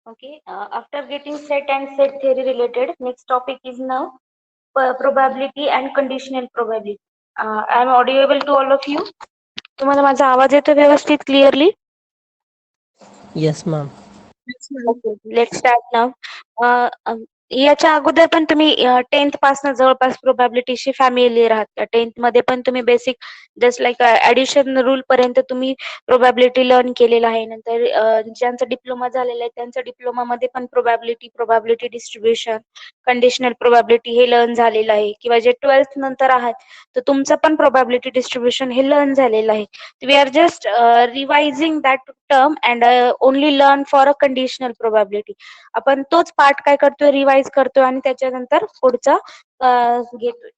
Okay, after getting set and set theory related, next topic is now probability and conditional probability. I am audible to all of you. तुम्हाला माझा आवाज येतो व्यवस्थित clearly? Yes, ma'am. Okay, let start now. याच्या अगोदर पण तुम्ही 10th पासून जवळपास प्रोबॅबिलिटीशी फॅमिलियर आहात. 10th मध्ये पण तुम्ही basic just like addition rule पर्यंत तुम्ही प्रोबॅबिलिटी लर्न केलेला आहे. नंतर ज्यांचा डिप्लोमा झालेला आहे त्यांचा डिप्लोमा मध्ये पण प्रोबॅबिलिटी डिस्ट्रीब्युशन, कंडिशनल प्रोबॅबिलिटी हे लर्न झालेलं आहे. किंवा जे 12th नंतर आहात तर तुमचं पण प्रोबॅबिलिटी डिस्ट्रीब्युशन हे लर्न झालेलं आहे. We are just revising that term and only learn for a conditional probability. आपण तोच पार्ट काय करतोय, रिवाइज करतोय आणि त्याच्यानंतर पुढचा घेतोय.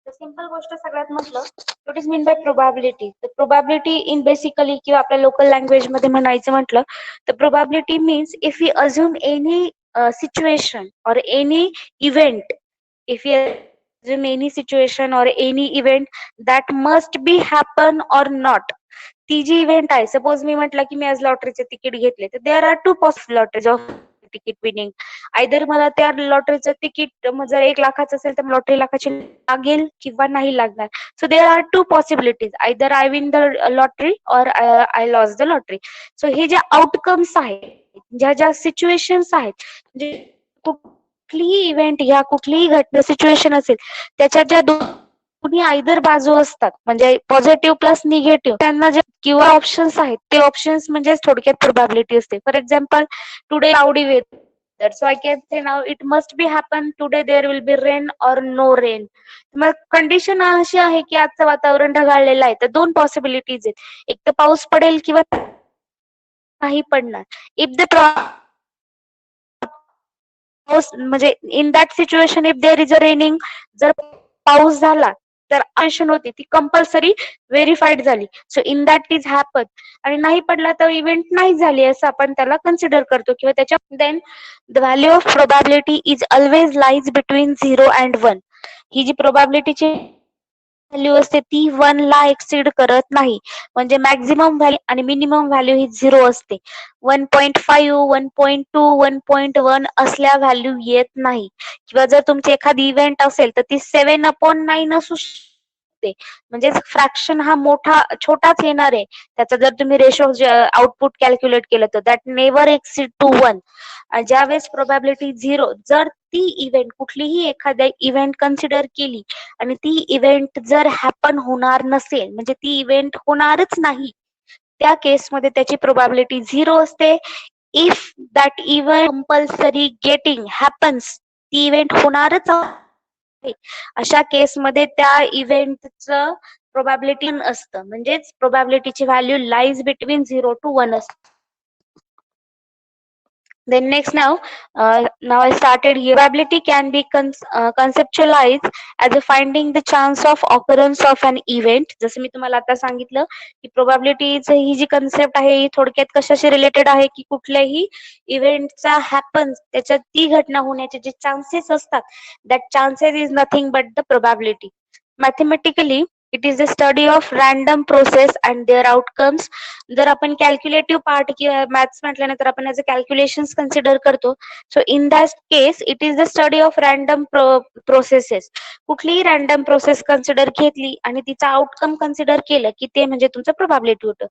सिंपल गोष्ट सगळ्यात म्हटलं what is mean by probability. तर प्रोबॅबिलिटी इन बेसिकली किंवा आपल्या लोकल लँग्वेज मध्ये म्हणायचं म्हटलं तर probability means if you assume any situation or any event, if you assume any situation or any event that must be happen or not. ती जी event आहे, सपोज मी म्हटलं की मी आज लॉटरीचे तिकीट घेतले तर there are two possible lotteries of ticket winning. Either मला त्या लॉटरीचं तिकीट जर 1 लाखाचं असेल तर लॉटरी लाखाची लागेल किंवा नाही लागणार. So there are two possibilities, either I win the lottery or I loss the lottery. So हे जे आउटकम्स आहेत, ज्या ज्या सिच्युएशन्स आहेत, म्हणजे कुठलीही इव्हेंट घ्या, कुठलीही घटना सिच्युएशन असेल, त्याच्या ज्या दोन्ही आयदर बाजू असतात म्हणजे पॉझिटिव्ह प्लस निगेटिव्ह, त्यांना जे किंवा ऑप्शन्स आहेत ते ऑप्शन्स म्हणजे थोडक्यात प्रोबॅबिलिटी असते. For example today cloudy weather, so I can say now it must be happen today there will be rain और नो रेन. मग कंडिशन अशी आहे की आजचं वातावरण ढगाळलेलं आहे तर 2 पॉसिबिलिटीज आहेत, एक तर पाऊस पडेल किंवा नाही पडणार. इफ द म्हणजे in that situation if there is a raining, जर पाऊस झाला तर ऑप्शन होती ती कंपल्सरी व्हेरीफाईड झाली. So in that is happen. आणि नाही पडला तर इव्हेंट नाही झाली असं आपण त्याला कन्सिडर करतो किंवा त्याच्या then the value of probability is always lies between 0 and 1. ही जी प्रोबॅबिलिटीची व्हॅल्यू असते ती 1 ला एक्सीड करत नाही. म्हणजे मॅक्झिमम व्हॅल्यू आणि मिनिमम व्हॅल्यू ही 0 असते. 1.5, 1.2, 1.1 असल्या व्हॅल्यू येत नाही. किंवा जर तुमची एखादी इव्हेंट असेल तर ती 7/9 असू शकते. म्हणजे फ्रॅक्शन हा छोटाच येणार आहे. त्याचा जर तुम्ही रेशो आउटपुट कॅल्क्युलेट केलं तर दॅट नेव्हर एक्सीड टू 1. ज्यावेळेस प्रोबॅबिलिटी 0, जर ती इव्हेंट कुठलीही एखाद्या इव्हेंट कन्सिडर केली आणि ती इव्हेंट जर हॅपन होणार नसेल म्हणजे ती इव्हेंट होणारच नाही, त्या केसमध्ये त्याची प्रोबॅबिलिटी 0 असते. If that event compulsory getting happens, ती इव्हेंट होणारच आहे, अशा केसमध्ये त्या इव्हेंटचं प्रोबॅबिलिटी असतं. म्हणजेच प्रोबॅबिलिटीची व्हॅल्यू लाईज बिटवीन 0 to 1 असते. Then next now I started here. Probability can be conceptualized as a finding the chance of occurrence of an event. जसं मी तुम्हाला आता सांगितलं की प्रोबॅबिलिटीची ही जी कन्सेप्ट आहे ही थोडक्यात कशाशी रिलेटेड आहे की कुठल्याही इव्हेंटचा हॅपन्स, त्याच्यात ती घटना होण्याचे जे चान्सेस असतात, that chances is nothing but the probability. Mathematically it is the study of random process and their outcomes. जर आपण कॅल्क्युलेटिव्ह पार्ट किंवा मॅथ्स म्हटल्यानंतर आपण याचे कॅल्क्युलेशन्स कन्सिडर करतो. So in that case it is the study of random processes. कुठलीही random process consider घेतली आणि तिचा आउटकम कन्सिडर केलं की ते म्हणजे तुमचं प्रोबॅबिलिटी होतं.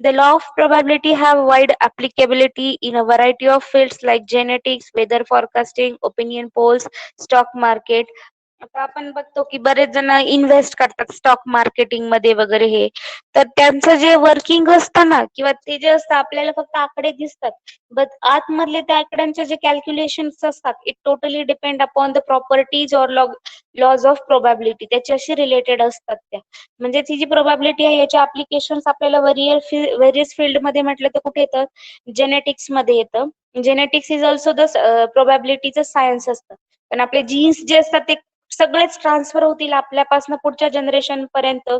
The law of probability have wide applicability in a variety of fields like genetics, weather forecasting, opinion polls, stock market. आता आपण बघतो की बरेच जण इन्व्हेस्ट करतात स्टॉक मार्केटिंग मध्ये वगैरे हे, तर त्यांचं जे वर्किंग असतं ना किंवा ते जे असतं आपल्याला फक्त आकडे दिसतात, बट आतमधले त्या आकड्यांचे जे कॅल्क्युलेशन्स असतात it totally depend upon the properties or laws of probability, त्याच्याशी रिलेटेड असतात त्या. म्हणजे ती जी प्रोबॅबिलिटी आहे याच्या ऍप्लिकेशन्स आपल्याला व्हेरियस फील्ड मध्ये म्हटलं तर कुठे येतं, जेनेटिक्स मध्ये येतं. जेनेटिक्स इज ऑल्सो द प्रोबॅबिलिटीचं सायन्स असतं. पण आपले जीन्स जे असतात ते सगळेच ट्रान्सफर होतील आपल्यापासून पुढच्या जनरेशन पर्यंत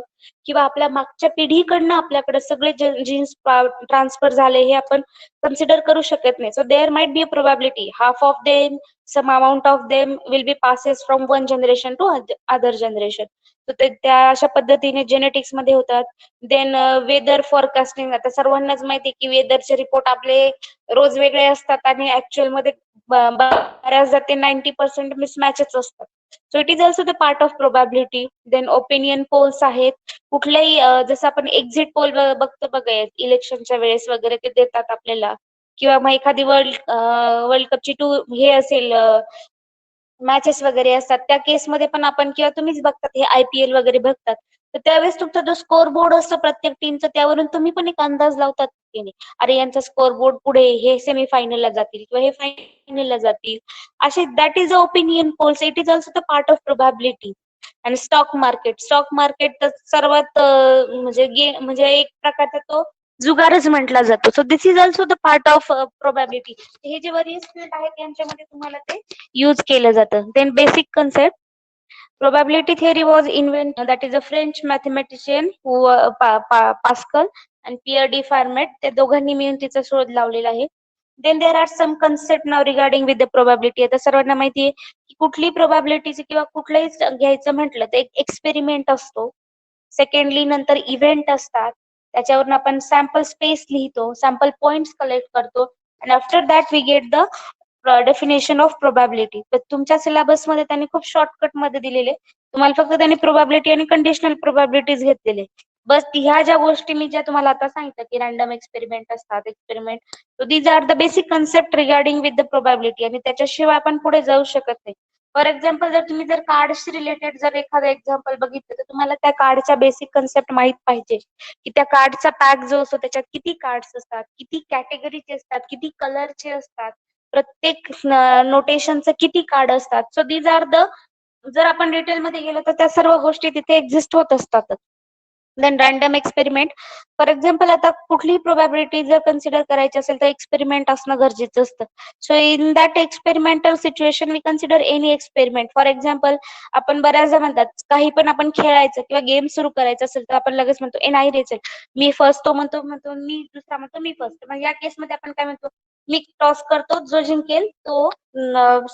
किंवा आपल्या मागच्या पिढीकडनं आपल्याकडे सगळे जीन्स ट्रान्सफर झाले हे आपण कन्सिडर करू शकत नाही. So there might be a probability half of them, some amount of them will be passes from one generation to other generation. तर त्या अशा पद्धतीने जेनेटिक्स मध्ये होतात. देन वेदर फॉरकास्टिंग, आता सर्वांनाच माहिती आहे की वेदरचे रिपोर्ट आपले रोज वेगळे असतात आणि ऍक्च्युअल मध्ये बऱ्याचदा ते 90% मिसमॅचच असतात. So it is also the part of probability. Then opinion polls आहेत. कुठल्याही जसं आपण एक्झिट पोल बघतो बघा इलेक्शनच्या वेळेस वगैरे ते देतात आपल्याला, किंवा मग एखादी वर्ल्ड कपची हे असेल मॅचेस वगैरे असतात त्या केसमध्ये पण आपण, किंवा तुम्हीच बघतात हे IPL वगैरे बघतात, तर त्यावेळेस तुमचा जो स्कोर बोर्ड असतो प्रत्येक टीमचा, त्यावरून तुम्ही पण एक अंदाज लावतात की नाही, अरे यांचा स्कोर बोर्ड पुढे हे सेमीफायनलला जातील किंवा हे फायनलला जातील. असे that is a opinion polls. It is also the part of probability. आणि स्टॉक मार्केट तर सर्वात म्हणजे एक प्रकारचा तो जुगारच म्हटला जातो. So this is also the part of probability. हे जे वरियस फील्ड आहेत यांच्यामध्ये तुम्हाला ते यूज केलं जातं. Then basic concept. Probability theory was invented, that is a French mathematician who Pascal and Pierre de Fermat, त्या दोघांनी मिळून तिचा शोध लावलेला आहे. Then there are some concept now regarding with the probability. आता सर्वांना माहिती आहे की कुठली प्रोबॅबिलिटीची किंवा कुठलंही घ्यायचं म्हटलं तर एक एक्सपेरिमेंट असतो. सेकंडली नंतर इव्हेंट असतात. त्याच्यावरून आपण सॅम्पल स्पेस लिहितो, सॅम्पल पॉइंट्स कलेक्ट करतो, आणि after that we get the definition of probability. तर तुमच्या सिलेबस मध्ये त्यांनी खूप शॉर्टकट मध्ये दिलेले, तुम्हाला फक्त त्यांनी प्रोबॅबिलिटी आणि कंडिशनल प्रोबॅबिलिटीज घेतलेले. बस ह्या ज्या गोष्टी मी ज्या तुम्हाला आता सांगितलं की रँडम एक्सपेरिमेंट असतात, experiment, so these are the basic concept regarding with the probability. आणि त्याच्याशिवाय आपण पुढे जाऊ शकत नाही. फॉर एक्झाम्पल, जर तुम्ही जर कार्डशी रिलेटेड जर एखादं एक्झाम्पल बघितलं तर तुम्हाला त्या कार्डच्या बेसिक कन्सेप्ट माहित पाहिजे की त्या कार्डचा पॅक जो असतो त्याच्यात किती कार्ड्स असतात, किती कॅटेगरीचे असतात, किती कलरचे असतात, प्रत्येक नोटेशनचं किती कार्ड असतात. सो दीज आर द, जर आपण डिटेलमध्ये गेलो तर त्या सर्व गोष्टी तिथे एक्झिस्ट होत असतात. Then random experiment. For example, आता कुठलीही प्रोबॅबिलिटी जर कन्सिडर करायची असेल तर एक्सपेरिमेंट असणं गरजेचं असतं. So in that experimental situation we consider any experiment. For example, आपण बऱ्याचदा म्हणतात काही पण आपण खेळायचं किंवा गेम सुरू करायचं असेल तर आपण लगेच म्हणतो ए नाही रे चल मी फर्स्ट, तो म्हणतो मी दुसरा, म्हणतो मी फर्स्ट. मग या केसमध्ये आपण काय म्हणतो, मी टॉस करतो, जो जिंकेल तो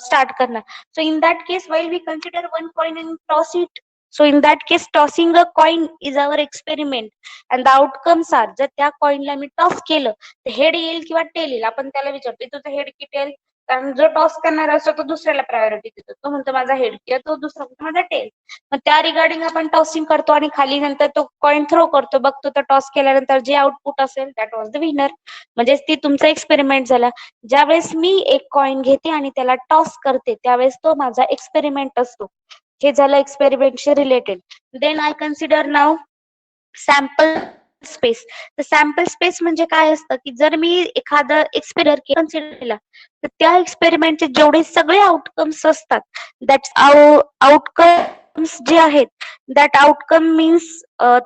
स्टार्ट करणार. So in that case while we consider one coin and toss it. So in that case, tossing a coin is our experiment and the outcomes are, जर त्या कॉइनला मी टॉस केलं तर हेड येईल किंवा टेल येईल. आपण त्याला विचारतो तुझं हेड की टेल, कारण जो टॉस करणार असतो तो दुसऱ्याला प्रायोरिटी देतो. तो म्हणतो माझा हेड, किंवा तो दुसरा म्हणतो माझा टेल. मग त्या रिगार्डिंग आपण टॉसिंग करतो आणि खाली नंतर तो कॉइन थ्रो करतो, बघतो तर टॉस केल्यानंतर जे आउटपुट असेल दॅट वॉज द विनर. म्हणजे ती तुमचा एक्सपेरिमेंट झाला. ज्यावेळेस मी एक कॉइन घेते आणि त्याला टॉस करते त्यावेळेस तो माझा एक्सपेरिमेंट असतो. हे झालं एक्सपेरिमेंटशी related. Then I consider now sample space. तर सॅम्पल स्पेस म्हणजे काय असतं की जर मी एखादं एक्सपेरिमेंट कन्सिडर केला तर त्या एक्सपेरिमेंटचे जेवढे सगळे आउटकम्स असतात, दॅट आउटकम्स जे आहेत, दॅट आउटकम मीन्स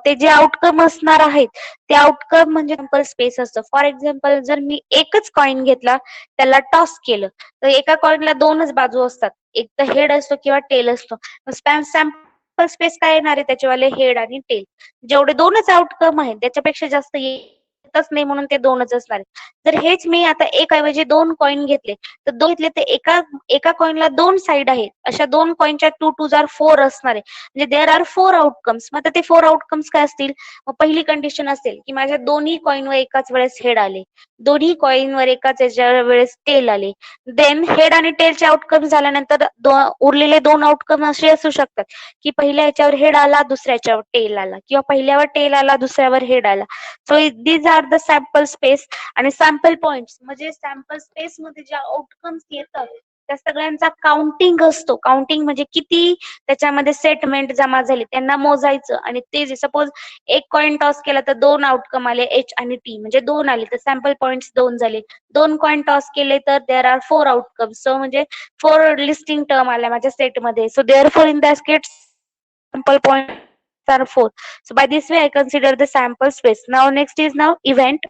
ते जे आउटकम असणार आहेत ते आउटकम म्हणजे सॅम्पल स्पेस असतं. फॉर एक्झाम्पल, जर मी एकच कॉइन घेतला, त्याला टॉस केलं, तर एका कॉइनला दोनच बाजू असतात, एक तर हेड असतो किंवा टेल असतो. सॅम्पल स्पेस काय येणार आहे, त्याच्यावाले हेड आणि टेल. जेवढे दोनच आउटकम आहेत त्याच्यापेक्षा जास्त येतच नाही, म्हणून ते दोनच असणार आहे. जर हेच मी आता एक ऐवजी दोन कॉइन घेतले, तर दोन घेतले तर एका कॉइनला दोन साइड आहेत, अशा दोन कॉइनच्या 2 2 4 असणार आहे. म्हणजे देअर आर 4 आउटकम्स. मग आता ते 4 आउटकम्स काय असतील, मग पहिली कंडिशन असेल की माझ्या दोन्ही कॉइनवर एकाच वेळेस हेड आले, दोन्ही कॉइनवर एकाच वेळेस टेल आले. देन हेड आणि टेलचे आउटकम झाल्यानंतर उरलेले 2 आउटकम असे असू शकतात की पहिल्या याच्यावर हेड आला, दुसऱ्या याच्यावर टेल आला, किंवा पहिल्यावर टेल आला, दुसऱ्यावर हेड आला. So these are the sample space. आणि सॅम्पल पॉइंट्स म्हणजे सॅम्पल स्पेस मध्ये ज्या आउटकम्स येतात त्या सगळ्यांचा काउंटिंग असतो. काउंटिंग म्हणजे किती त्याच्यामध्ये सेटमेंट जमा झाली त्यांना मोजायचं. आणि ते जे सपोज एक कॉइन टॉस केला तर 2 आउटकम आले, एच आणि टी, म्हणजे 2 आले तर सॅम्पल पॉइंट्स 2 झाले. 2 कॉइन टॉस केले तर देअर आर 4 आउटकम्स. सो म्हणजे 4 लिस्टिंग टर्म आल्या माझ्या सेटमध्ये. So there four in that case sample points are 4. So by this way I consider the sample space. Now next is now event.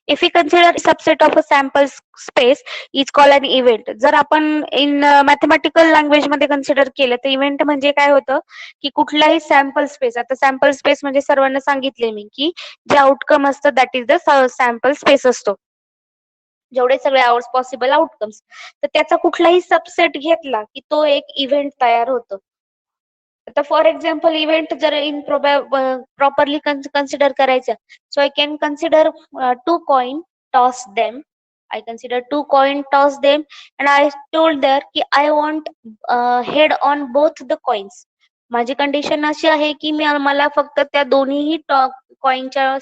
If we consider subset of a sample space is called an event. जर आपण in mathematical language मध्ये consider केलं तर event म्हणजे काय होतं की कुठलाही सॅम्पल स्पेस, आता सॅम्पल स्पेस म्हणजे सर्वांना सांगितले मी की जे आउटकम असतं that is the sample space असतो, जेवढे सगळे पॉसिबल आउटकम्स, तर त्याचा कुठलाही सबसेट घेतला की तो एक इव्हेंट तयार होतो. आता फॉर एक्झाम्पल इव्हेंट जर प्रॉपरली कन्सिडर करायचं, so I can consider two coin toss them. I consider two coin toss them and I told there की I want head on both the coins. माझी condition अशी आहे की मला फक्त त्या दोन्हीही कॉइनच्या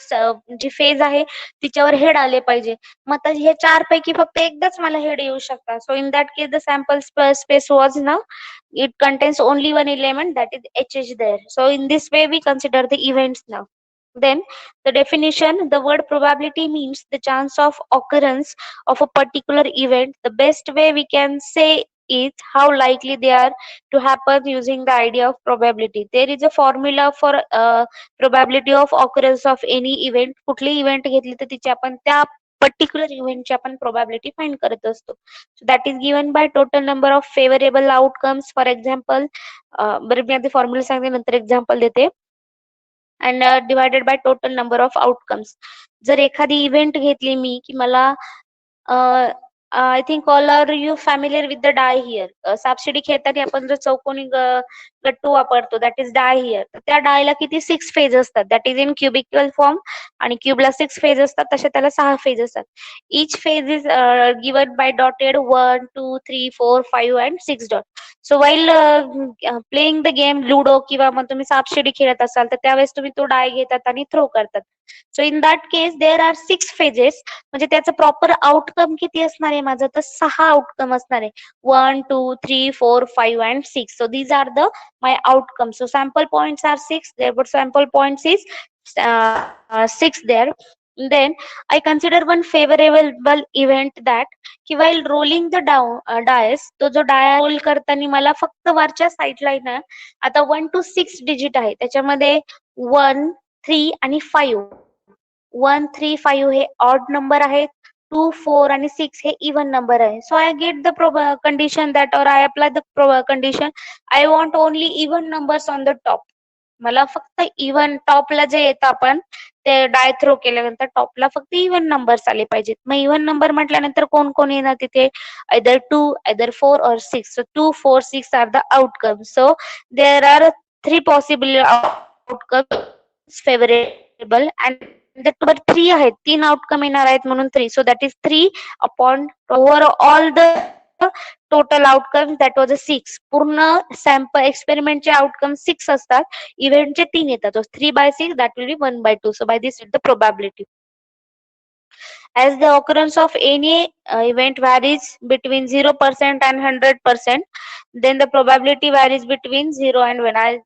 जी फेज आहे तिच्यावर हेड आले पाहिजे. मग आता हे चार पैकी फक्त एकदाच मला हेड येऊ शकतात. So in that case the sample space was now it contains only one element, that is HH there. So in this way we consider the events now. Then the definition, the word probability means the chance of occurrence of a particular event. The best way we can say is how likely they are to happen using the idea of probability. There is a formula for probability of occurrence of any event. कुठली event घेतली तर तिची आपण त्या particular इव्हेंटची आपण probability find करत असतो. So that is given by total number of favorable outcomes. For example, बरं मी आधी फॉर्म्युला सांगते नंतर एक्झाम्पल देते. And divided by total number of outcomes. जर एखादी इव्हेंट घेतली मी की मला I think all are you familiar with the die here. सापशिडी खेळताना आपण जर चौकोनी गट्टू वापरतो, दॅट इज डाय हिअर. तर त्या डायला किती 6 फेज असतात, that is in cubical form. आणि क्यूबला 6 फेज असतात, तसे त्याला 6 फेज असतात. Each face is given by dotted 1, 2, 3, 4, 5 and 6 dot. So while playing the game ludo किंवा मग तुम्ही सापशिडी खेळत असाल तर त्यावेळेस तुम्ही तो डाय घेतात आणि थ्रो करतात. So in that case there are 6 faces. म्हणजे त्याचं प्रॉपर आउटकम किती असणार आहे माझं, तर 6 आउटकम असणार आहे. 1, 2, 3, 4, 5 and 6. So these are the my outcome. So sample points are 6. Therefore sample points is 6 there. Then I consider one favorable event that की while rolling the dice, तो जो डाय रोल करताना मला फक्त वरच्या साईडला आहे ना, आता 1 to 6 डिजिट आहे, त्याच्यामध्ये 1, 3 आणि 5. 1, 3, 5 हे ऑड नंबर आहेत. 2, 4 आणि 6 हे इव्हन नंबर आहे. So I get the condition that or I apply the condition I want only even numbers on the top. मला फक्त इव्हन टॉपला जे येतं आपण ते डाय थ्रो केल्यानंतर टॉपला फक्त इव्हन नंबर्स आले पाहिजेत. मग इव्हन नंबर म्हटल्यानंतर कोण कोण येणार तिथे, either 2, either 4 or 6. So 2, 4, 6 are the outcomes. So there are 3 possible outcomes favorable and the number 3 आहेत, 3 आउटकम येणार आहेत म्हणून 3. So that is 3 upon over all the total outcomes, that was a 6. पूर्ण सॅम्पल एक्सपेरिमेंटचे आउटकम 6 असतात, इव्हेंटचे 3 येतात. 3 by 6 that will be 1 by 2. So by this is the probability. As the occurrence of any event varies between 0% and 100%, then the probability varies between 0 and 1. I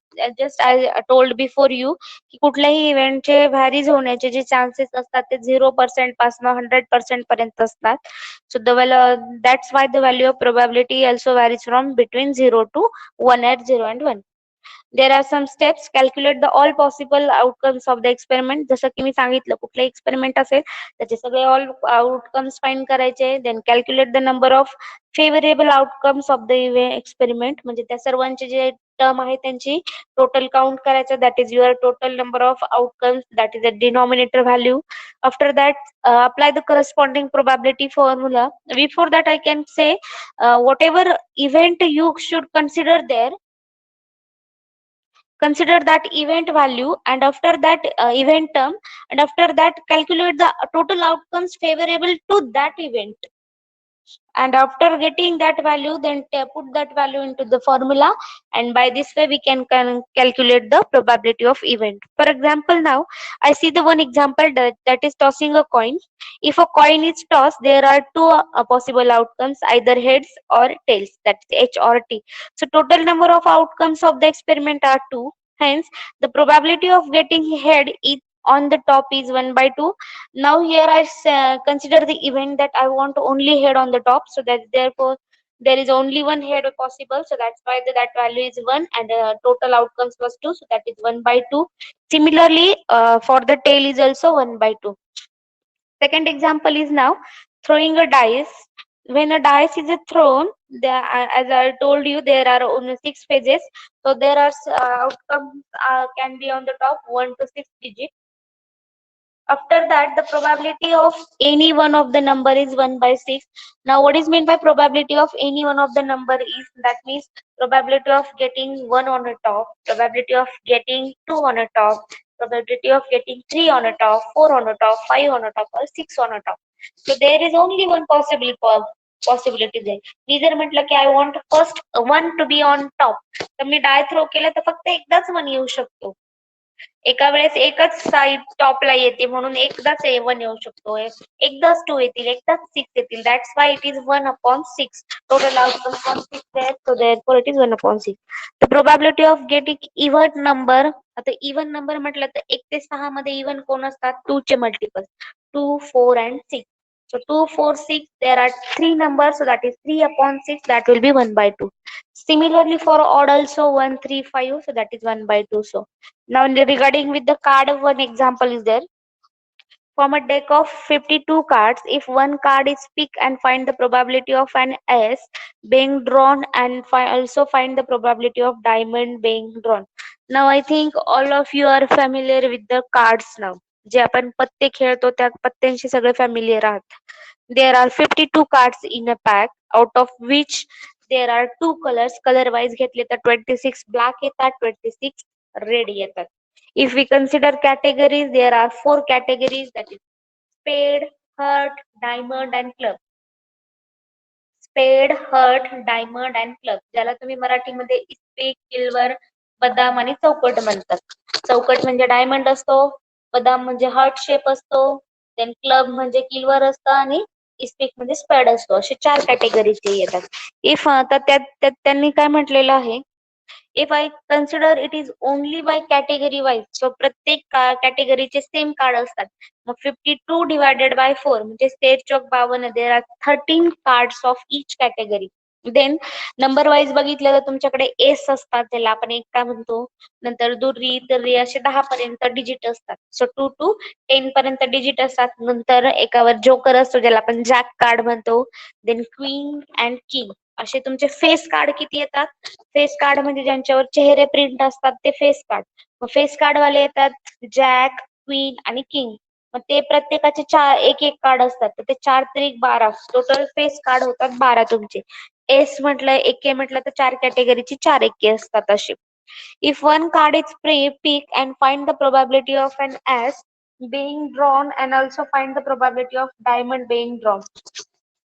told before you की कुठल्याही इव्हेंटचे varies होण्याचे जे chances असतात ते 0% पासून 100% पर्यंत असतात. So that's why the value of probability also varies from between 0 to 1 at 0 and 1. There are some steps. Calculate the all possible outcomes of the experiment. जसं की मी सांगितलं, कुठलं एक्सपेरिमेंट असेल त्याचे सगळे ऑल आउटकम्स फाइंड करायचे. Then calculate the number of favourable outcomes of the experiment. म्हणजे त्या सर्वांचे जे टर्म आहे त्यांची टोटल काउंट करायचं. That is your total number of outcomes, that is a denominator value. After that, apply the corresponding probability formula. Before that, I can say whatever event you should consider that event value, and after that event term, and after that calculate the total outcomes favorable to that event. And after getting that value, then put that value into the formula, and by this way we can calculate the probability of event. For example, now I see the one example that is tossing a coin. If a coin is tossed, there are two possible outcomes, either heads or tails, that's H or T. So total number of outcomes of the experiment are 2. Hence the probability of getting head is on the top is 1 by 2. Now here I consider the event that I want only head on the top, so that therefore there is only one head possible, so that's why that value is 1, and total outcomes was 2, so that is 1 by 2. Similarly, for the tail is also 1 by 2. Second example is now throwing a dice. When a dice is thrown, there, as I told you, there are only 6 phases. So there are outcomes can be on the top 1 to 6 digits. After that, the probability of any one of the number is 1 by 6. Now, what is meant by probability of any one of the number is, that means probability of getting 1 on a top, probability of getting 2 on a top, probability of getting 3 on a top, 4 on a top, 5 on a top, or 6 on a top. So there is only one possibility there. मी जर म्हटलं की I want first one to be on top, तर मी डाय throw केलं तर फक्त एकदाच one येऊ शकतो. एका वेळेस एकच साईड टॉपला येते म्हणून एकदाच वन येऊ शकतो, एकदाच टू येतील, एकदाच सिक्स येतील. That's why it is 1/6. Total outcome from 6 there, so therefore it is 1/6. The probability of getting even number. आता इव्हन नंबर म्हटलं तर 1 ते 6 मध्ये इव्हन कोण असतात? 2 चे multiple, 2, 4 and 6. So 2, 4, 6, there are 3 numbers, so that is 3/6, that will be 1/2. Similarly for odd also 1, 3, 5, so that is 1/2. So now regarding with the card, one example is there. From a deck of 52 cards, if one card is picked, and find the probability of an S being drawn, and also find the probability of diamond being drawn. Now I think all of you are familiar with the cards now. जे आपण पत्ते खेळतो त्या पत्त्यांशी सगळे familiar आहात. There are 52 cards in a pack, out of which there are two colors. Color wise घेतले तर 26 black येतात, 26 red येतात. If we consider categories, there are 4 categories, that is spade, heart, diamond and club. स्पेड, hurt, diamond and club, ज्याला तुम्ही मराठीमध्ये इस्पीक, किल्वर, बदाम आणि चौकट म्हणतात. चौकट म्हणजे डायमंड असतो, बदाम म्हणजे हार्ट शेप असतो, देन क्लब म्हणजे किल्वर असतं आणि इस्पीक म्हणजे स्पेड असतो. असे 4 कॅटेगरीचे येतात. इफ तर त्यात त्यांनी काय म्हटलेलं आहे, if I consider it is only by category wise, so प्रत्येक कॅटेगरीचे सेम कार्ड असतात. मग 52 डिवायडेड बाय 4 म्हणजे 13 चौक 52, there are 13 cards of each category. Then number wise बघितलं तर तुमच्याकडे एस असतात, त्याला आपण एक काय म्हणतो, नंतर दुर्री, तर्री असे 10 पर्यंत डिजिट असतात. सो 2 to 10 पर्यंत डिजिट असतात. नंतर एकावर जोकर असतो, ज्याला आपण जॅक कार्ड म्हणतो. Then queen and king. असे तुमचे फेस कार्ड किती येतात? फेस कार्ड म्हणजे ज्यांच्यावर चेहरे प्रिंट असतात ते फेस कार्ड. मग फेस कार्ड वाले येतात जॅक, क्वीन आणि किंग. मग ते प्रत्येकाचे 4 एक एक कार्ड असतात, तर ते 4 त्रिक 12, टोटल फेस कार्ड होतात 12 तुमचे. एस म्हटलं, एके म्हटलं तर 4 कॅटेगरीची 4 एके असतात असे. If one card is pick and find the probability of an ace being drawn and also find the probability of diamond being drawn.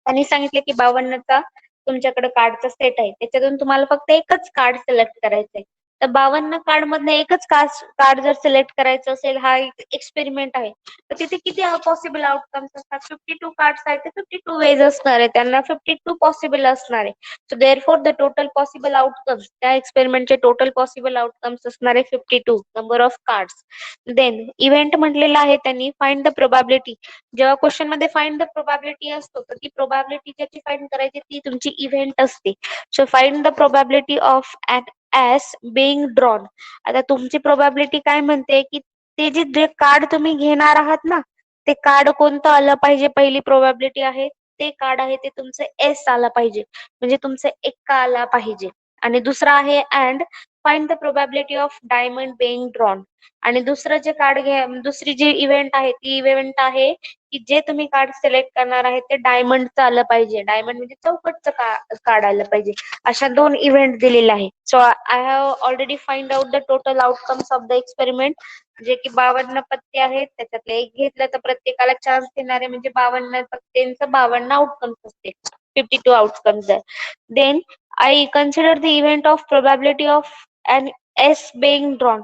त्यांनी सांगितले की 52चा तुमच्याकडे कार्डचा सेट आहे, त्याच्यातून तुम्हाला फक्त एकच कार्ड सिलेक्ट करायचंय. तर 52 कार्ड मधनं एकच कार्ड जर सिलेक्ट करायचं असेल, हा एक एक्सपेरिमेंट आहे, तर तिथे किती पॉसिबल आउटकम्स असतात? 52 कार्ड्स आहेत, ते 52 वेज असणार आहे, त्यांना 52 पॉसिबल असणार आहे. So therefore the total possible outcomes, त्या एक्सपेरिमेंटचे टोटल पॉसिबल आउटकम्स असणार आहे 52 number of cards. Then event म्हटलेला आहे त्यांनी, फाइंड द प्रोबॅबिलिटी. जेव्हा क्वेश्चन मध्ये फाइंड द प्रोबॅबिलिटी असतो, तर ती प्रोबॅबिलिटी ज्याची फाइंड करायची ती तुमची इव्हेंट असते. So find the probability of an ace being drawn. आता तुमची प्रोबॅबिलिटी काय म्हणते की ते जे कार्ड तुम्ही घेणार आहात ना, ते कार्ड कोणतं आलं पाहिजे? पहिली प्रोबॅबिलिटी आहे ते कार्ड आहे ते तुमचं एस आलं पाहिजे, म्हणजे तुमचं एक्का आला पाहिजे. आणि दुसरा आहे and find the probability of diamond being drawn. आणि दुसरं जे कार्ड दुसरी जी इव्हेंट आहे ती इव्हेंट आहे की जे तुम्ही कार्ड सिलेक्ट करणार आहे ते डायमंडचं आलं पाहिजे, डायमंड म्हणजे चौकटचं कार्ड आलं पाहिजे. अशा 2 इव्हेंट दिलेल्या आहेत. So I have already find out the total outcomes of the experiment, जे की 52 पत्ते आहेत, त्याच्यातले एक घेतलं तर प्रत्येकाला चान्स देणारे म्हणजे 52 पत्त्यांचं 52 आउटकम्स असते, 52 आउटकम्स आहे. Then I consider the event of probability of an ace being drawn.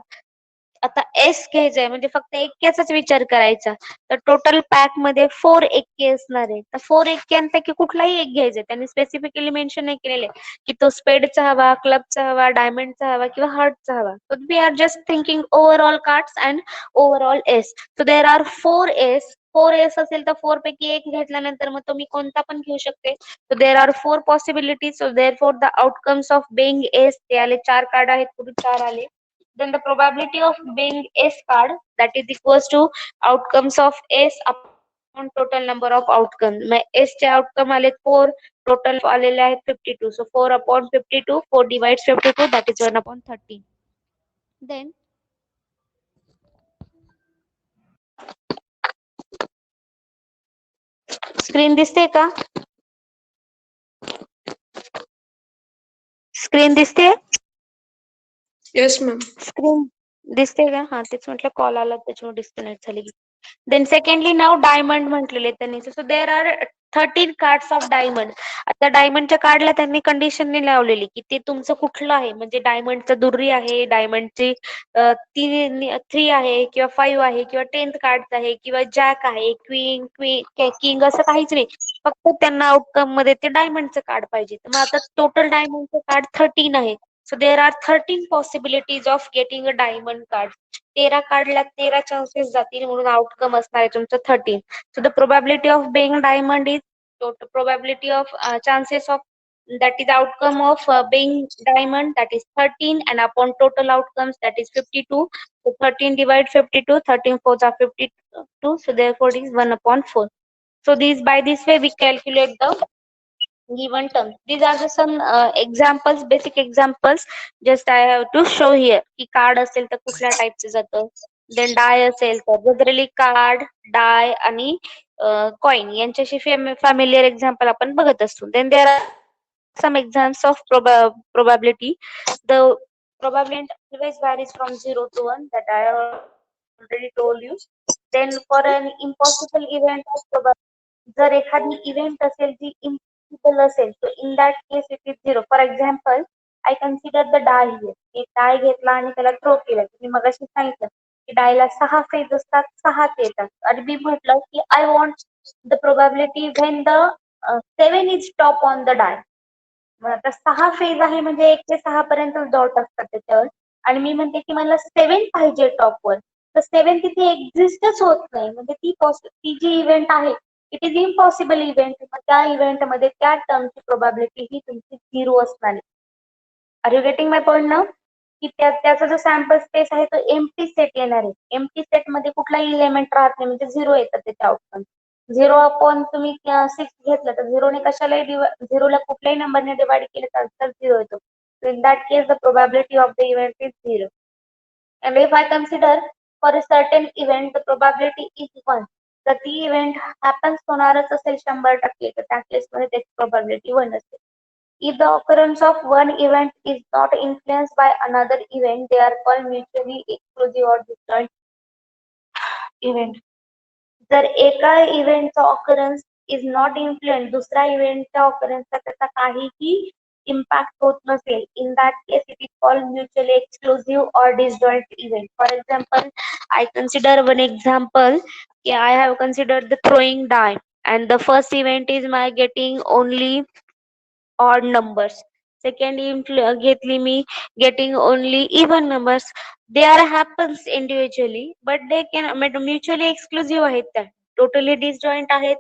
आता एस घ्यायचंय म्हणजे फक्त एक्क्याचाच विचार करायचा, तर टोटल पॅक मध्ये 4 एक्के असणार आहे. तर 4 एक्क्यांपैकी कुठलाही एक घ्यायचंय, त्यांनी स्पेसिफिकली मेन्शन नाही केलेले की तो स्पेडचा हवा, क्लबचा हवा, डायमंडचा हवा किंवा हार्टचा हवा. So we are just thinking overall cards and overall ace. So there are 4 ace. 4 ace असेल तर 4 पैकी एक घेतल्यानंतर मग तुम्ही कोणता पण घेऊ शकते. So there are 4 possibilities. So therefore the outcomes of being ace, ते आले 4 कार्ड आहेत, पुढे 4 आले. Then the probability of being S card, that is equals to outcomes of S upon total number of outcomes. मैं S चे outcome आले 4, total आलेले आहेत 52. So 4/52, 4 divides 52, that is 1/13. Then screen दिसते का? स्क्रीन दिसते? Yes, ma'am. स्क्रीन दिसते का? हा तेच म्हटलं, कॉल आला त्याच्यामुळे डिस्कनेक्ट झाली. देन सेकंडली नाव डायमंड म्हटलेले त्यांनी. So there are 13 cards of diamond. आता डायमंडच्या कार्डला त्यांनी कंडिशनने लावलेली की ते तुमचं कुठलं आहे, म्हणजे डायमंडचं दुर्री आहे, डायमंडची 3 आहे किंवा 5 आहे किंवा 10th कार्ड आहे किंवा जॅक आहे, क्वीन किंग असं काहीच नाही. फक्त त्यांना आउटकम मध्ये ते डायमंडचं कार्ड पाहिजे. मग आता टोटल डायमंडचं कार्ड 13 आहे. So there are 13 possibilities of getting a diamond card. 13 कार्डला 13 चान्सेस जातील, म्हणून आउटकम असणार आहे तुमचं 13. So the probability of being diamond is total probability of chances of that is outcome of being diamond, that is 13, and upon total outcomes, that is 52. So 13 divide 52, 13 fours are 52. So therefore it is 1/4. So these, by this way we calculate the given terms. These are the some examples, basic examples. Just I have to show here की card असेल तर कुठल्या टाईपचं जातं, then डाय असेल तर generally card, डाय आणि coin यांच्याशी फॅमिलियर एक्झाम्पल आपण बघत असतो. Then there are some examples of probability. The probability always varies from 0 to 1, that I have already told you. Then for an impossible event of probability, जर एखादी event असेल जी impossible असेल, so in that case it is 0. For example, I consider the die here. एक डाय घेतला आणि त्याला throw केला. तुम्ही मगाशी सांगितलं की डायला 6 फेज असतात, 6 येतात. आणि मी म्हटलं की I want the probability when the 7 is top on the die. मग आता 6 फेज आहे म्हणजे 1 ते 6 पर्यंत डॉट असतात त्याच्यावर, आणि मी म्हणते की मला 7 पाहिजे टॉपवर, तर 7 तिथे एक्झिस्टच होत नाही. म्हणजे ती जी इव्हेंट आहे इट इज इम्पॉसिबल इव्हेंट. त्या इव्हेंट मध्ये त्या टर्मची प्रोबॅबिलिटी ही तुमची 0 असणार आहे. Are you getting my point now? की त्याचा जो सॅम्पल स्पेस आहे तो एम्प्टी सेट येणार आहे. एम्प्टी सेट मध्ये कुठलाही इलेमेंट राहत नाही, म्हणजे 0 येतात त्याचे आउटकम. 0 अपॉन तुम्ही 6 घेतलं तर 0ने कशालाही 0ला कुठल्याही नंबरने डिवाइड केलं तर 0 येतो. So in that case the probability of the event is 0. And if I consider for a certain event the probability is 1, तर ती इव्हेंट हॅपन्स होणारच असेल 100%, तर त्या केसमध्ये त्याची प्रोबॅबिलिटी 1 असेल. If the occurrence of one event is not influenced by another event, they are called mutually exclusive or disjoint event. जर एका इव्हेंटचा ऑकरन्स इज नॉट इन्फ्लुएन्स दुसऱ्या इव्हेंटच्या ऑकरन्सचा त्याचा काहीही इम्पॅक्ट होत नसेल, in that case it is called mutually exclusive or disjoint event. For example, I consider one example की I have considered the throwing die and the first event is my getting only odd numbers. Second घेतली मी getting only even numbers. They are happens individually, but they can mutually exclusive आहेत त्या. Totally disjoint आहेत,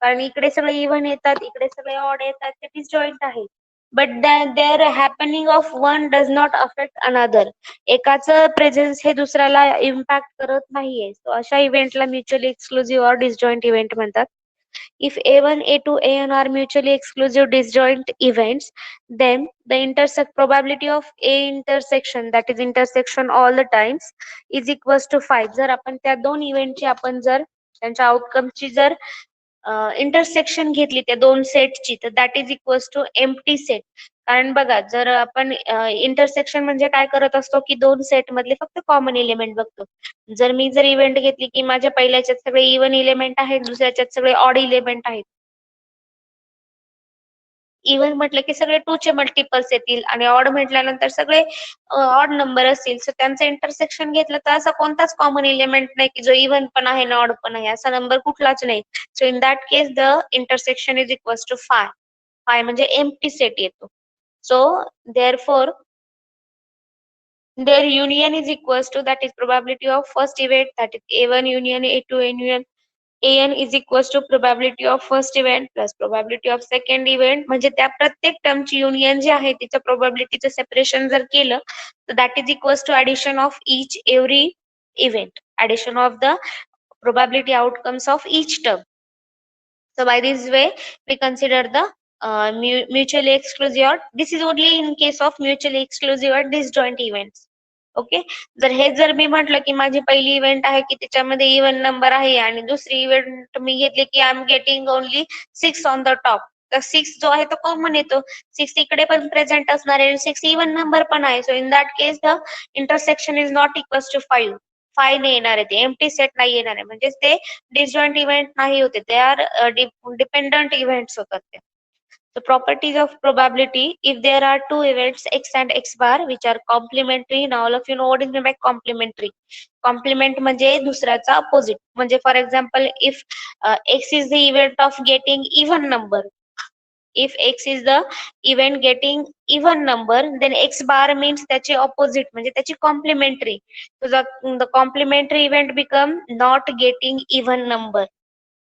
कारण इकडे सगळे even येतात, इकडे सगळे ऑड येतात, ते disjoint आहेत. But their happening of one does not affect another. एकाचं प्रेझेन्स हे दुसऱ्याला इम्पॅक्ट करत नाहीये. So अशा इव्हेंटला mutually exclusive or disjoint event म्हणतात. If A1, A2, AN are mutually exclusive disjoint events, then the intersect probability of A intersection, that is intersection all the times, is equals to 5. जर आपण त्या दोन इव्हेंटची आपण जर त्यांच्या आउटकमची जर इंटरसेक्शन घेतली त्या दोन सेटची, तर that is equals to empty set. कारण बघा, जर आपण इंटरसेक्शन म्हणजे काय करत असतो की दोन सेट मधले फक्त कॉमन एलिमेंट बघतो. जर इव्हेंट घेतली की माझ्या पहिल्याच्यात सगळे इव्हन इलेमेंट आहेत, दुसऱ्याच्यात सगळे ऑड इलेमेंट आहेत. इव्हन म्हटलं की सगळे 2 चे मल्टिपल्स येतील, आणि ऑड म्हटल्यानंतर सगळे ऑड नंबर असतील. सो त्यांचं इंटरसेक्शन घेतलं तर असा कोणताच कॉमन एलिमेंट नाही की जो इव्हन पण आहे ना ऑड पण आहे, असा नंबर कुठलाच नाही. So in that case the intersection is equals to 5. 5 म्हणजे एम्प्टी सेट येतो. So therefore their union is equals to, that is probability of first event, that is A1 union A2 union AN is equals to probability of first event plus probability of second event. म्हणजे त्या प्रत्येक टर्मची union जी आहे तिच्या प्रोबॅबिलिटीचं separation जर केलं तर that is equals to addition of each every event, addition of the probability outcomes of each term. So by this way we consider the mutually exclusive, or this is only in case of mutually exclusive or disjoint events. Okay. जर मी म्हटलं की माझी पहिली event आहे की त्याच्यामध्ये even number आहे आणि दुसरी इव्हेंट मी घेतली की I am getting only 6 on the top, तर 6 जो आहे तो कॉमन येतो. 6 इकडे पण प्रेझेंट असणार आहे, 6 इव्हन नंबर पण आहे. So in that case the intersection is not equals to 5. 5 नाही येणार आहे, ते एम्प्टी सेट नाही येणार आहे, म्हणजे ते डिसजॉइंट इव्हेंट नाही होते, ते आर डिपेंडंट इव्हेंट्स होतात ते. The properties of probability: if there are two events x and x bar which are complementary, now all of you know what is meant by complementary. Complement म्हणजे दुसऱ्याचा opposite. म्हणजे for example, if x is the event of getting even number, if x is the event getting even number, then x bar means त्याचे opposite म्हणजे त्याची complementary. So the complementary event become not getting even number.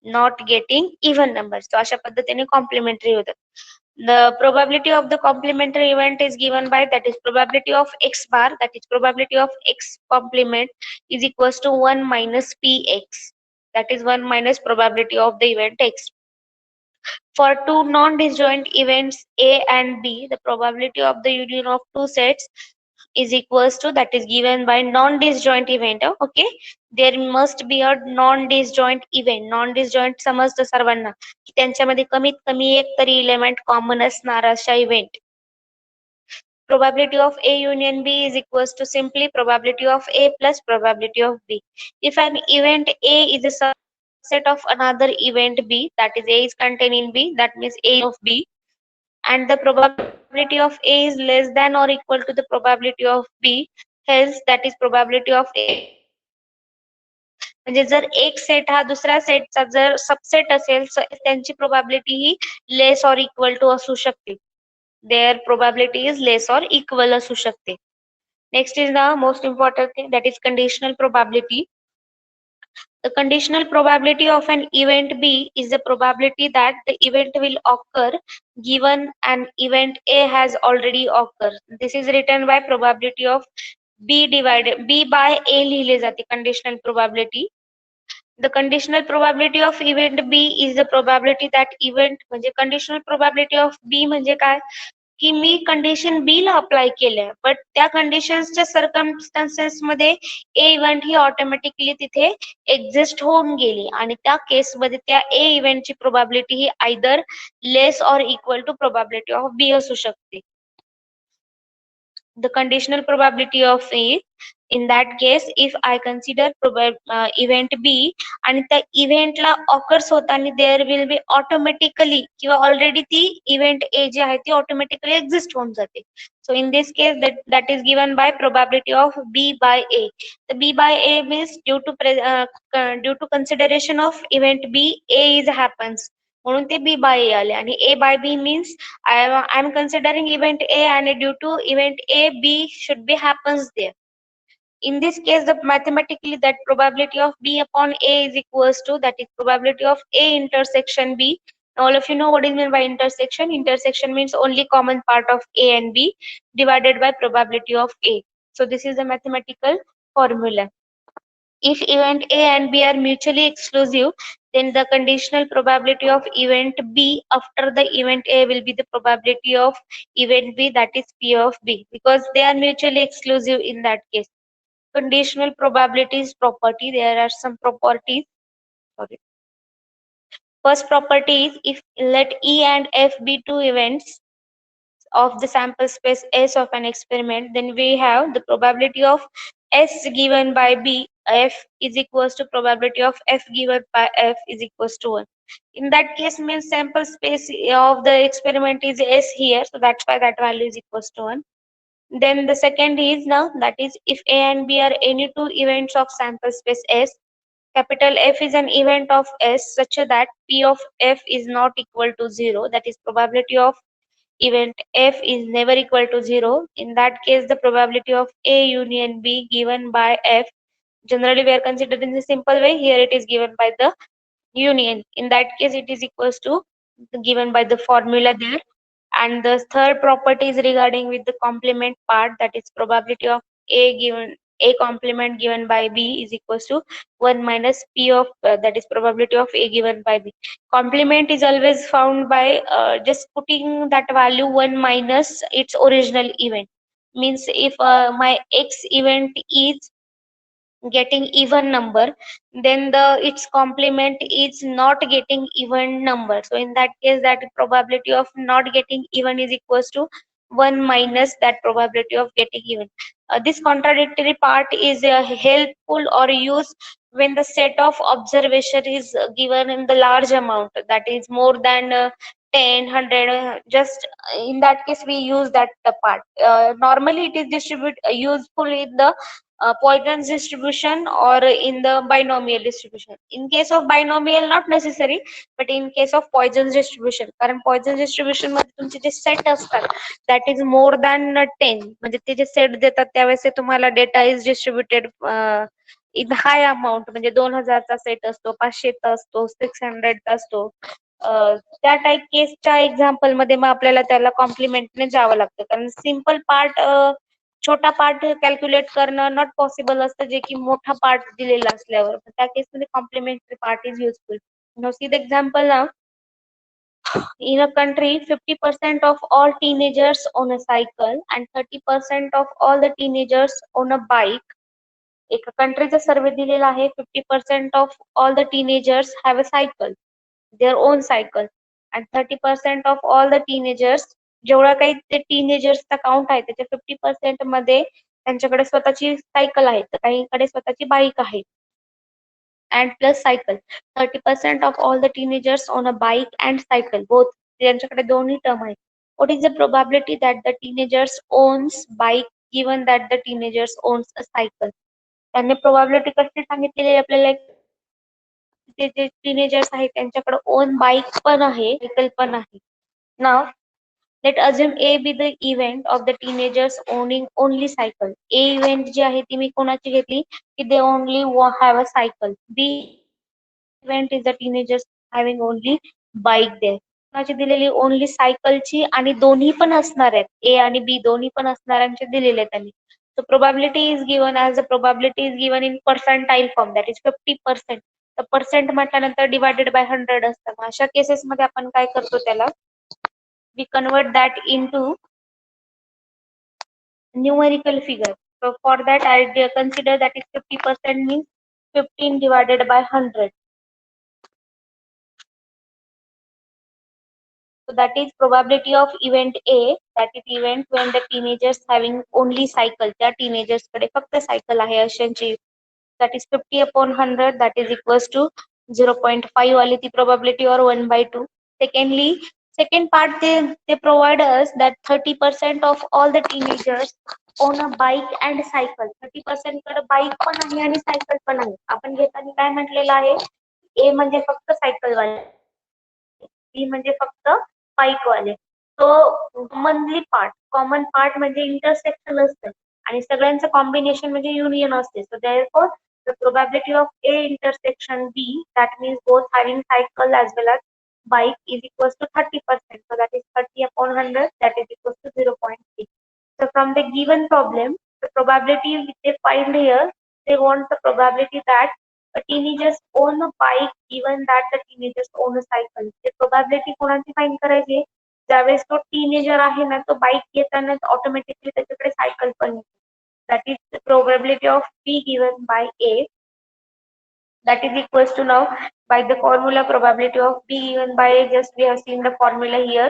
Not getting even numbers. So अशा पद्धतीने complementary होतात. The probability of the complementary event is given by, that is probability of x bar, that is probability of x complement is equals to 1 minus px. That is 1 minus probability of the event x. For two non-disjoint events A and B, the probability of the union of two sets is equals to, that is given by non-disjoint event. Okay, there must be a non-disjoint event. Non-disjoint समजतं सर्वांना की त्यांच्यामध्ये कमीत कमी एक तरी element common असणार अशा event. Probability of A union B is equals to simply probability of A plus probability of B. If an event A is a subset of another event B, that is A is contained in B, that means A of B, and the probability of A is less than or equal to the probability of B, hence that is probability of A. म्हणजे जर एक set हा दुसऱ्या सेटचा जर subset असेल, त्यांची probability ही लेस ऑर इक्वल टू असू शकते. Their probability is less or equal असू शकते. Next is the most important thing, that is conditional probability. The conditional probability of an event B is the probability that the event will occur given an event A has already occurred. This is written by probability of B divided B by A लिहिले जाते conditional probability. The conditional probability of event B is the probability that event, म्हणजे conditional probability of B म्हणजे काय की मी condition बी ला apply केलंय, but त्या कंडिशनच्या सर्कमस्टान्सेस मध्ये ए इव्हेंट ही ऑटोमॅटिकली तिथे एक्झिस्ट होऊन गेली आणि त्या केसमध्ये त्या ए इव्हेंटची प्रोबॅबिलिटी ही either less or equal to probability of B असू शकते. The conditional probability of A, in that case if I consider event B आणि त्या इव्हेंटला ऑकर्स होताना there will be automatically किंवा ऑलरेडी ती इव्हेंट A जी आहे ती ऑटोमॅटिकली एक्झिस्ट होऊन जाते. So in this case that is given by probability of B by A. The B by A means due to consideration of event B, A is happens, म्हणून ते B by A आले. आणि A by B means I am considering event A and due to event A, B should be happens there. In this case, the mathematically that probability of B upon A is equals to, that is probability of A intersection B. All of you know what is meant by intersection. Intersection means only common part of A and B divided by probability of A. So this is the mathematical formula. If event A and B are mutually exclusive, then the conditional probability of event B after the event A will be the probability of event B, that is P of B, because they are mutually exclusive in that case. Conditional probabilities property, there are some properties. Sorry. First property is, if let E and F be two events of the sample space S of an experiment, then we have the probability of S given by B, F is equals to probability of F given by F is equals to 1. In that case means sample space of the experiment is S here, so that's why that value is equals to 1. Then the second is, now that is, if A and B are any two events of sample space S, capital F is an event of S such that P of F is not equal to 0, that is probability of event F is never equal to 0. In that case, the probability of A union B given by F, generally we are considering the simple way, here it is given by the union. In that case, it is equals to given by the formula there. And the third property is regarding with the complement part, that is probability of A complement given by B is equals to 1 minus P of that is probability of A given by B. Complement is always found by just putting that value 1 minus its original event. means if my X event is getting even number, then the its complement is not getting even number. So in that case, that probability of not getting even is equals to 1 minus that probability of getting even. This contradictory part is helpful or used when the set of observation is given in the large amount, that is more than 10 100, just in that case we use that part. Normally it is useful in the Poisson's distribution or in the binomial distribution. In case of binomial not necessary, but in case of Poisson's distribution, कारण Poisson's distribution मध्ये तुमचे जे set असतात that is more than 10, म्हणजे ते जे set देतात त्यावेळेस ते तुम्हाला data is distributed in high amount, म्हणजे 2000 चा सेट असतो, 500 चा असतो, 600 चा असतो. त्या टाईप केसच्या एक्झाम्पल मध्ये मग आपल्याला त्याला कॉम्प्लिमेंटने जावं लागतं, कारण सिम्पल पार्ट छोटा पार्ट कॅल्क्युलेट करणं नॉट पॉसिबल असतं, जे की मोठा पार्ट दिलेला असल्यावर त्या केसमध्ये complementary part is useful. Now see the example now. In a country, 50% of all teenagers own a cycle and 30% of all the teenagers own a bike. एका कंट्रीचा सर्वे दिलेला आहे. 50% of all the teenagers have a cycle, their own cycle, and 30% of all the teenagers, जेवढा काही ते टीनेजर्सचा count आहे त्याच्या 50% मध्ये त्यांच्याकडे स्वतःची सायकल आहे, तर काहीकडे स्वतःची बाईक आहे. And plus cycle, 30% of all the teenagers own a bike and cycle, both त्यांच्याकडे दोन्ही टर्म आहेत. What is the probability that the teenagers owns bike given that the teenagers owns a cycle? त्यांनी probability कशी सांगितलेली आहे आपल्याला, ते जे टीनेजर्स आहेत त्यांच्याकडे ओन बाईक पण आहे, सायकल पण आहे. Now let assume A be the event of the teenagers owning only cycle. A event जी आहे ती मी कोणाची घेतली की they only have a cycle. B event is the teenagers having only bike there. कोणाची दिलेली ओनली सायकलची आणि दोन्ही पण असणार आहेत, ए आणि बी दोन्ही पण असणाऱ्यांचे दिलेले आहेत त्यांनी. So probability is given as the probability is given in percentile form, that is 50%. तर पर्सेंट म्हटल्यानंतर डिवायडेड बाय 100 असतं. मग अशा केसेस मध्ये आपण काय करतो, त्याला we convert that into numerical figure. So for that I consider that is 50% means 15 divided by 100. So that is probability of event A, that is event when the teenagers having only cycle, त्या teenagers कडे फक्त cycle आहे अशांची, that is 50 upon 100, that is equals to 0.5 वाली ती probability or 1/2. Secondly, second part they provide us that 30% of all the teenagers own a bike and cycle. 30% कडे bike पण आहे आणि सायकल पण आहे. आपण घेताना काय म्हटलेलं आहे, ए म्हणजे फक्त सायकल वाले, बी म्हणजे फक्त बाईक वाले. तो कॉमनली पार्ट, कॉमन पार्ट म्हणजे इंटरसेक्शन असतं आणि सगळ्यांचं कॉम्बिनेशन म्हणजे युनियन असते. So therefore the probability of A intersection B, that means both having cycle as well as bike, is equals to 30%. So that is 30 upon 100, that is equals to 0.6. So from the given problem, the probability which they find here, they want the probability that a teenagers own a bike given that the teenagers own a cycle. The probability कोणाची find करायची, ज्यावेळेस तो teenager आहे ना, तो bike घेताना automatically त्याच्याकडे cycle पण येते. That is the probability of B given by A, that is equals to, now by the formula probability of B given by A, just we have seen the formula here.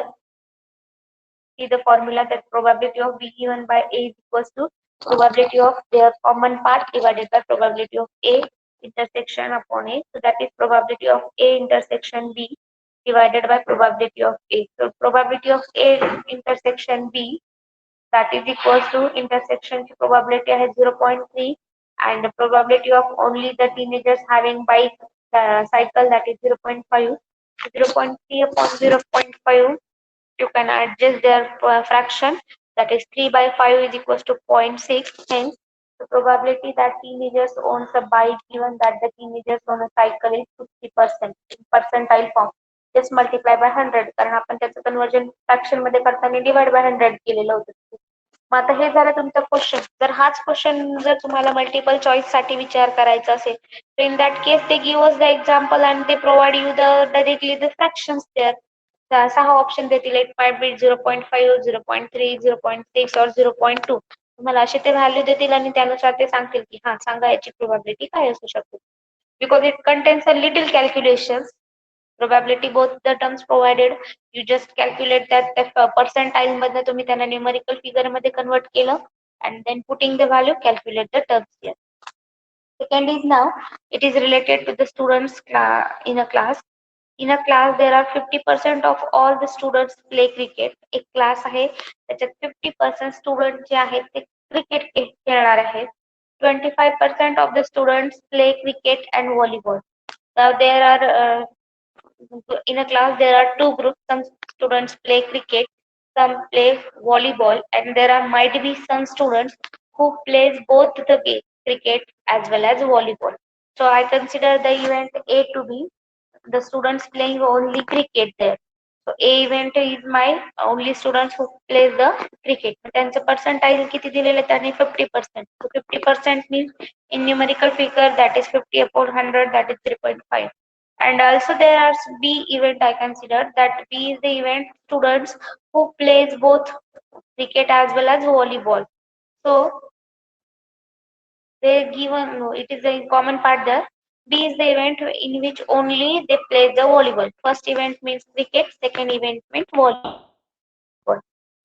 See the formula, that probability of B given by A is equals to probability of their common part divided by probability of A intersection upon A. So that is probability of A intersection B divided by probability of A. So probability of A intersection B, that is equals to intersection probability है 0.3 and the probability of only the teenagers having bike cycle, that is 0.5. 0.3 upon 0.5, you can adjust their fraction, that is 3 by 5 is equals to 0.6. Hence the probability that teenagers owns a bike given that the teenagers own a cycle is 50% in percentile form. Just multiply by 100, कारण आपण त्याचं conversion fraction मध्ये करताना divide by 100 केलेलं होतं. मग आता हे झालं तुमचा क्वेश्चन. जर हाच क्वेश्चन जर तुम्हाला मल्टिपल चॉईस साठी विचार करायचा असेल, तर in that case they give us the example and they provide you the directly the fractions there. 6 option देतील, इट माइट बी 0.5, 0.3, 0.6 और 0.2. तुम्हाला अशी ते व्हॅल्यू देतील आणि त्यानुसार ते सांगतील की हा सांगा याची प्रोबॅबिलिटी काय असू शकते. Because it contains a little calculations. Probability both the terms provided, you just calculate that the percentile मध्ये तुम्ही त्यांना न्यूमेरिकल फिगर मध्ये कन्वर्ट केलं and then putting the value calculate the terms here. Second is now it is related to the students in a class. In a class there are 50% of all the students play cricket. एक class आहे त्याच्यात 50% student जे आहेत ते cricket खेळणार आहेत. 25% of the students play cricket and volleyball. Now there are in a class there are two groups. Some students play cricket, some play volleyball, and there are might be some students who plays both the game, cricket as well as volleyball. So I consider the event A to be the students playing only cricket there. So A event is my only students who plays the cricket. त्यांचं percentile किती दिलेलं त्याने 50%. So 50% means in numerical figure that is 50 upon 100, that is 3.5. And also there are B event I consider that B is the event students who plays both cricket as well as volleyball. So they given it is a common part there. B is the event in which only they play the volleyball. First event means cricket, second event means volleyball.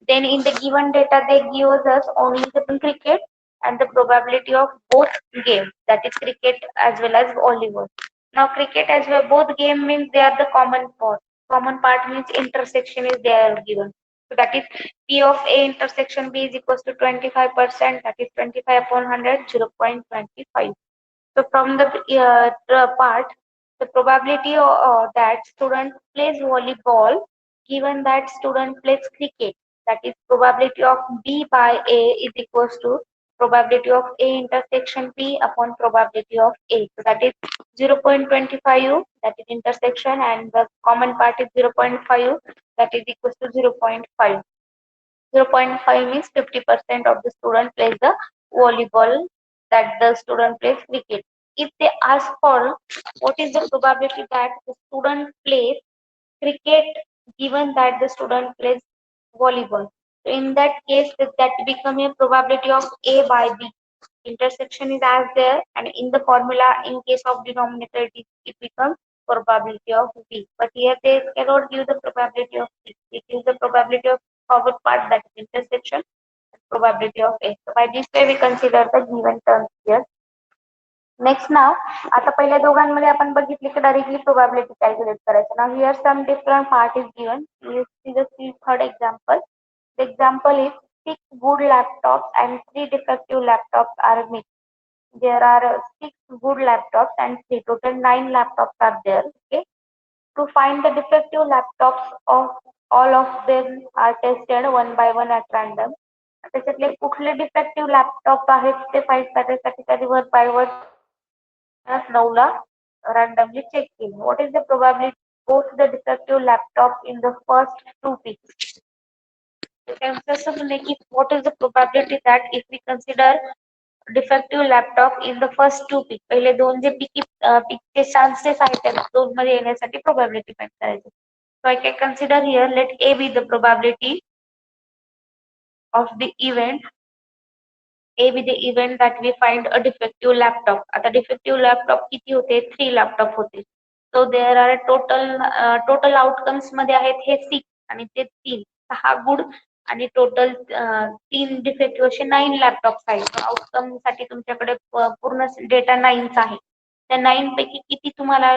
Then in the given data they give us only the cricket and the probability of both games, that is cricket as well as volleyball. Now cricket as well both game means they are the common part. Common part means intersection is there given. So that is P of A intersection B is equals to 25%, that is 25 upon 100, 0.25. So from the part, the probability that student plays volleyball, given that student plays cricket, that is probability of B by A is equals to probability of A intersection B upon probability of A. So that is 0.25, that is intersection, and the common part is 0.5, that is equals to 0.5. 0.5 means 50% of the student plays the volleyball, that the student plays cricket. If they ask for what is the probability that the student plays cricket given that the student plays volleyball, so in that case that become a probability of A by B. Intersection is as there, and in the formula in case of denominator it becomes probability of B. But here they cannot give the probability of B. It is the probability of forward part, that is intersection, probability of A. So by this way we consider the given terms here. Next now आता पहिल्या दोघांमध्ये आपण बघितले की directly probability calculate करायचं. Now here some different part is given. Third example. The example is 6 good laptops and 3 defective laptops are mixed. There are 6 good laptops and 3 total 9 laptops are there. Okay. To find the defective laptops of all of them are tested one by one at random. त्याच्यातले कुठले defective laptop आहेत ते find करण्यासाठी त्यांनी one by one 9ला randomly check केलं. What is the probability both the defective laptop in the first 2 picks? कसं म्हणजे की what is the probability that if we consider defective laptop in the first 2 picks, पहिले दोन जे पिकचे chances आहेत त्या दोन मध्ये येण्यासाठी probability फाइंड करायची. So I can consider here let A be the probability of the event. A with the event that we find a defective laptop. आता defective laptop किती होते? 3 laptop होते. So there are total outcomes मध्ये आहेत हे 6 आणि ते 3 6 good आणि टोटल 3 डिफेक्टिव्ह असे 9 लॅपटॉप्स आहेत. आउटकम साठी तुमच्याकडे पूर्ण डेटा 9चा आहे. त्या 9 पैकी किती तुम्हाला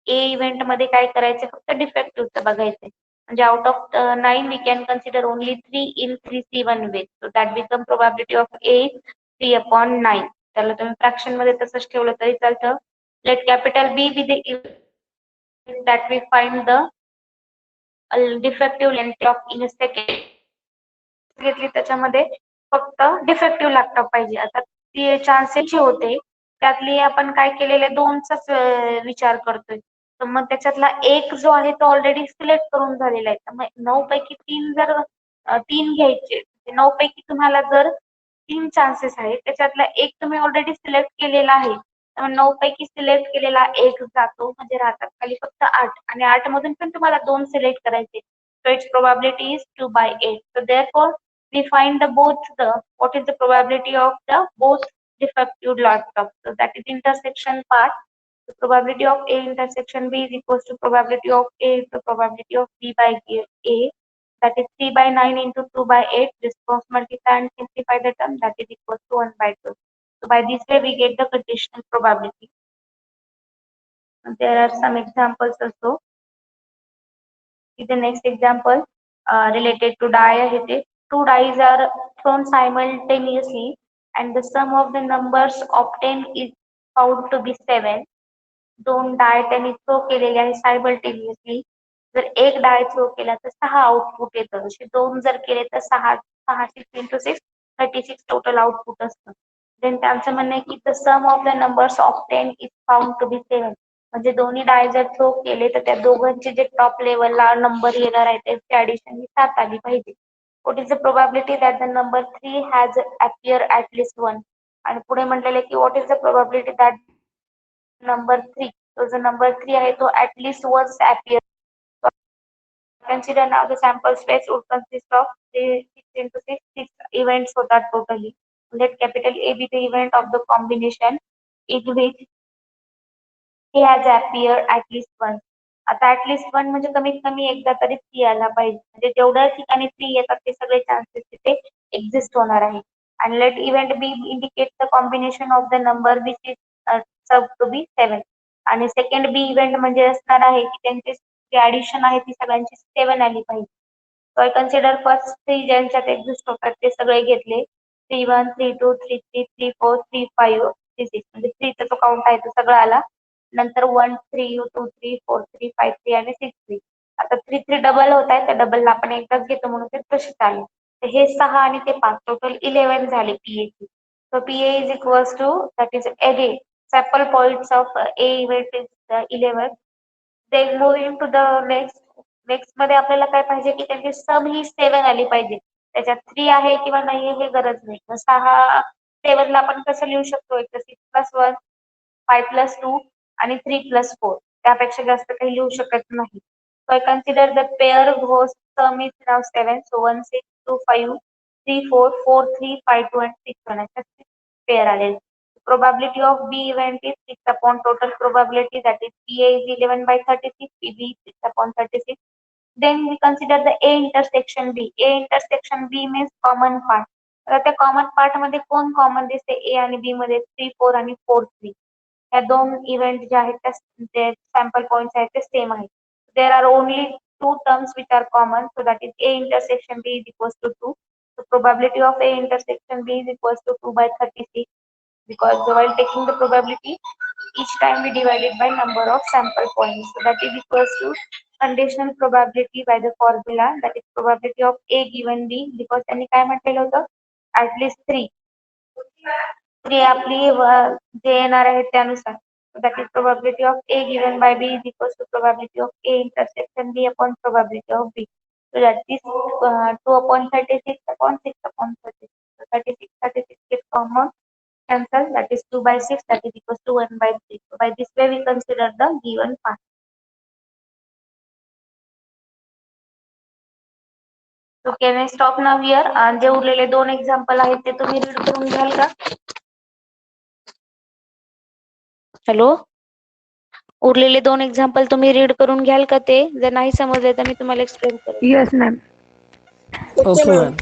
ए इव्हेंट मध्ये काय करायचं फक्त डिफेक्टिव्हचं बघायचंय. म्हणजे out of 9 we can consider only 3 in 3C1 way. So that become probability of A 3 upon 9. त्याला तुम्ही फ्रॅक्शन मध्ये तसंच ठेवलं तरी चालतं. Let capital B be the event that we find the defective length of in a second. घेतली त्याच्यामध्ये फक्त डिफेक्टिव्ह लॅपटॉप पाहिजे. आता ते चान्सेस होते त्यातली आपण काय केलेले 2चाच विचार करतोय. तर मग त्याच्यातला एक जो आहे तो ऑलरेडी सिलेक्ट करून झालेला आहे. तर मग 9 पैकी 3 जर 3 घ्यायचे, 9 पैकी तुम्हाला जर 3 चान्सेस आहेत त्याच्यातला एक तुम्ही ऑलरेडी सिलेक्ट केलेला आहे. तर 9 पैकी सिलेक्ट केलेला एक जातो म्हणजे राहतात खाली फक्त 8 आणि 8 मधून पण तुम्हाला 2 सिलेक्ट करायचे. So its probability is 2 by 8. So therefore we find what is the probability of the both defective lot terms. So that is intersection part. The probability of A intersection B is equals to probability of A into probability of B by A. That is 3 by 9 into 2 by 8. Just cross multiply and simplify the term. That is equals to 1 by 2. So by this way we get the conditional probability. And there are some examples also. See the next example related to die आहे ते. Two dice are thrown simultaneously and the sum of the numbers obtained is found to be 7. दोन डाय त्यांनी throw केलेले आहे simultaneously. जर एक डाय throw केला तर 6 आउटपुट येतं. असे दोन जर केले तर 6 6 into 6 36 टोटल आउटपुट असतं. देन त्यांचं म्हणणं आहे की the sum of the numbers obtain is found to be 7. म्हणजे दोन्ही डाय जर थ्रो केले तर त्या दोघांचे जे टॉप लेवलला नंबर येणार आहे त्याची ऍडिशन ही 7 आली पाहिजे. What is the probability that the number 3 has appear at least 1. आणि पुढे म्हटलेलं आहे की what is the probability that number 3, तो जो नंबर 3 आहे तो at least once appear. Consider now the sample space would consist of 6 into 6 events होतात totally. Let capital A be the event of the combination in which A has appeared at least once. आता at least one म्हणजे कमीत कमी एकदा तरी 3 आला पाहिजे. म्हणजे जेवढ्या ठिकाणी 3 येतात ते सगळे चान्सेस तिथे एक्झिस्ट होणार आहे. And let event B indicate the combination of the number which is sub to be 7. आणि सेकंड बी इव्हेंट म्हणजे असणार आहे की त्यांची जी ऍडिशन आहे ती सगळ्यांची 7 आली पाहिजे. सो आय कन्सिडर फर्स्ट 3 ज्यांच्यात एक्झिस्ट होतात ते सगळे घेतले. 3 1 3 2 3 3 3 4 3 5 3 6 म्हणजे 3 चा जो काउंट आहे तो सगळा आला. नंतर 1 3 2 3 4 3 5 3 आणि 6 3. आता 3 3 डबल होत आहे, त्या डबलला आपण एकदाच घेतो म्हणून ते तसेच आले. तर हे 6 आणि ते 5 टोटल 11 झाले पीएची. So PA is equals to that is again sample points of A event is 11. Then moving to the next मध्ये आपल्याला काय पाहिजे की त्यांची सम ही 7 आली पाहिजे. त्याच्यात 3 आहे किंवा नाही हे गरज नाही. 6 7 ला आपण कसं लिहू शकतो, एक 6 + 1 5 + 2 आणि 3 + 4. त्यापेक्षा जास्त काही लिहू शकत नाही. So I consider the pair whose sum is now 7. So 1 6 2 5 3 4 4 3 5 2 and 6 1 अशा पेअर आलेले. Probability of B event is 6 upon total probability, that is PA is 11 by 36, PB is 6 upon 36. Then we consider the A intersection B. A intersection B means common part. तर त्या common part मध्ये कोण common दिसते A आणि B मध्ये 3 4 आणि 4 3. या दोन इव्हेंट जे आहेत त्या सॅम्पल पॉइंट्स आहेत ते सेम आहेत. There are only two terms which are common, so that is A intersection B is equals to 2. The probability of A intersection B is equals to 2 by 36. Because while taking the probability, each time we divide it by number of sample points. So that is equals to conditional probability by the formula, that is probability of A given B, because त्यांनी काय म्हटलेलं होतं at least 3 आपली जे येणार आहे त्यानुसार. So that is probability of A given by B is equals to probability of A intersection B upon probability of B. So that is 2 upon 36 upon 6 upon 36. So 36 gets common cancel, that is 2 by 6, that is equals to 1 by 3. So by this way we consider the given part. So can I stop now here? जे उरलेले दोन example आहेत ते तुम्ही read करून घ्याल का? Hello, उरलेले दोन एक्झाम्पल तुम्ही रीड करून घ्याल का? ते जर नाही समजले तर मी तुम्हाला एक्सप्लेन करेन. Yes, ma'am. Okay, ma'am.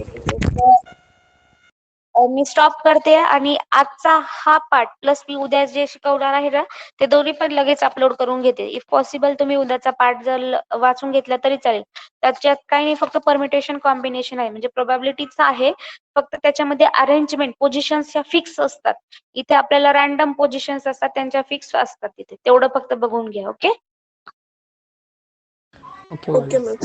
मी स्टॉप करते आणि आजचा हा पार्ट प्लस मी उद्या जे शिकवणार आहे ना ते दोन्ही पण लगेच अपलोड करून घेते. इफ पॉसिबल तुम्ही उद्याचा पार्ट जर वाचून घेतला तरी चालेल. त्याच्यात काही नाही, फक्त परमिटेशन कॉम्बिनेशन आहे, म्हणजे प्रोबॅबिलिटीच आहे. फक्त त्याच्यामध्ये अरेंजमेंट पोझिशन्स फिक्स असतात. इथे आपल्याला रॅन्डम पोझिशन्स असतात, त्यांच्या फिक्स असतात तिथे. तेवढं फक्त बघून घ्या. Okay. Okay, ma'am. Okay, ma'am.